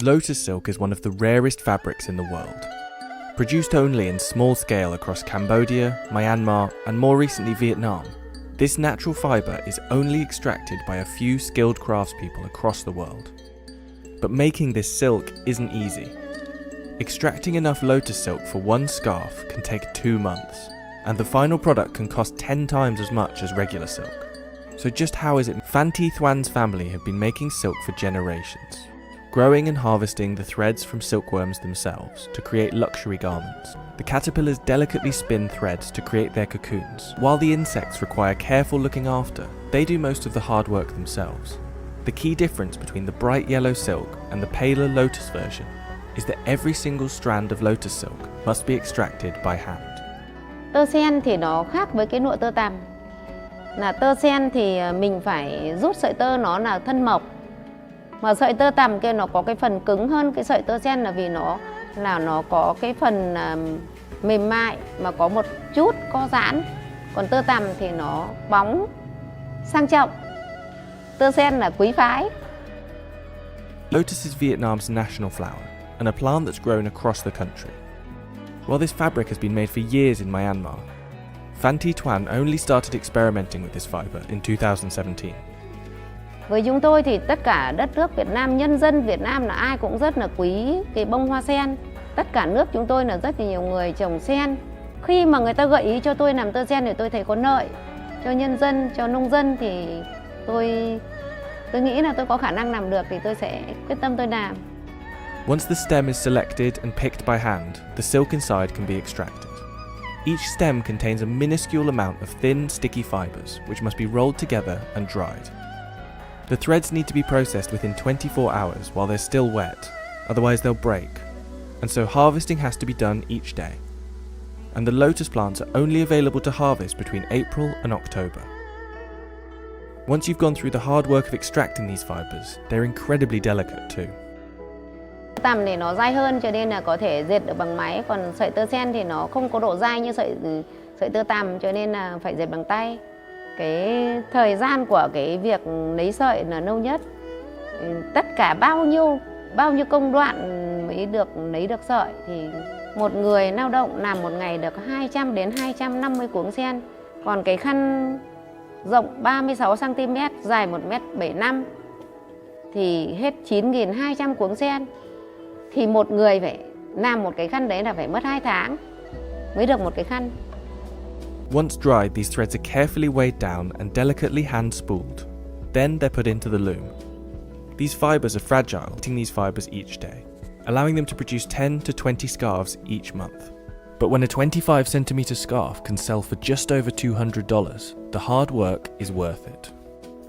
Lotus silk is one of the rarest fabrics in the world. Produced only in small scale across Cambodia, Myanmar, and more recently Vietnam, this natural fibre is only extracted by a few skilled craftspeople across the world. But making this silk isn't easy. Extracting enough lotus silk for one scarf can take 2 months, and the final product can cost 10 times as much as regular silk. So just how is it Phan Thi Thuan's family have been making silk for generations, growing and harvesting the threads from silkworms themselves to create luxury garments. The caterpillars delicately spin threads to create their cocoons. While the insects require careful looking after, they do most of the hard work themselves. The key difference between the bright yellow silk and the paler lotus version is that every single strand of lotus silk must be extracted by hand. Tơ sen thì nó khác với cái lụa tơ tằm. Là tơ sen thì mình phải rút sợi tơ nó là thân mộc. Mà sợi tơ tằm kia nó có cái phần cứng hơn cái sợi tơ sen là vì nó có cái phần mềm mại mà có một chút co giãn. Còn tơ tằm thì nó bóng, sang trọng. Tơ sen là quý phái. Lotus is Vietnam's national flower and a plant that's grown across the country. While this fabric has been made for years in Myanmar, Phan Thi Thuan only started experimenting with this fibre in 2017. Với chúng tôi thì tất cả đất nước Việt Nam, nhân dân Việt Nam là ai cũng rất là quý cái bông hoa sen. Tất cả nước chúng tôi là rất là nhiều người trồng sen. Khi mà người ta gợi ý cho tôi làm tơ sen thì tôi thấy có lợi cho nhân dân, cho nông dân thì tôi nghĩ là tôi có khả năng làm được thì tôi sẽ quyết tâm tôi làm. Once the stem is selected and picked by hand, the silk inside can be extracted. Each stem contains a minuscule amount of thin, sticky fibres, which must be rolled together and dried. The threads need to be processed within 24 hours while they're still wet, otherwise they'll break, and so harvesting has to be done each day. And the lotus plants are only available to harvest between April and October. Once you've gone through the hard work of extracting these fibres, they're incredibly delicate too. Tằm thì nó dai hơn cho nên là có thể dệt được bằng máy, còn sợi tơ sen thì nó không có độ dai như sợi tơ tằm cho nên là phải dệt bằng tay. Cái thời gian của cái việc lấy sợi là lâu nhất. Tất cả bao nhiêu công đoạn mới được lấy được sợi thì một người lao động làm một ngày được 200 đến 250 cuống sen. Còn cái khăn rộng 36 cm, dài 1m75 m thì hết 9.200 cuống sen. Thì một người phải làm một cái khăn đấy là phải mất 2 tháng mới được một cái khăn. Once dried, these threads are carefully weighed down and delicately hand-spooled. Then they're put into the loom. These fibres are fragile, cutting these fibres each day, allowing them to produce 10 to 20 scarves each month. But when a 25cm scarf can sell for just over $200, the hard work is worth it.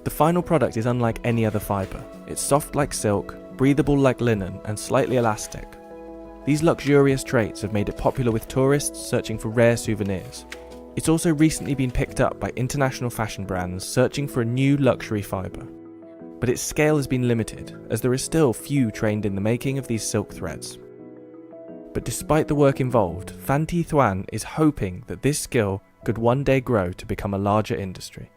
The final product is unlike any other fibre. It's soft like silk, breathable like linen, and slightly elastic. These luxurious traits have made it popular with tourists searching for rare souvenirs. It's also recently been picked up by international fashion brands searching for a new luxury fibre. But its scale has been limited, as there are still few trained in the making of these silk threads. But despite the work involved, Phan Thi Thuan is hoping that this skill could one day grow to become a larger industry.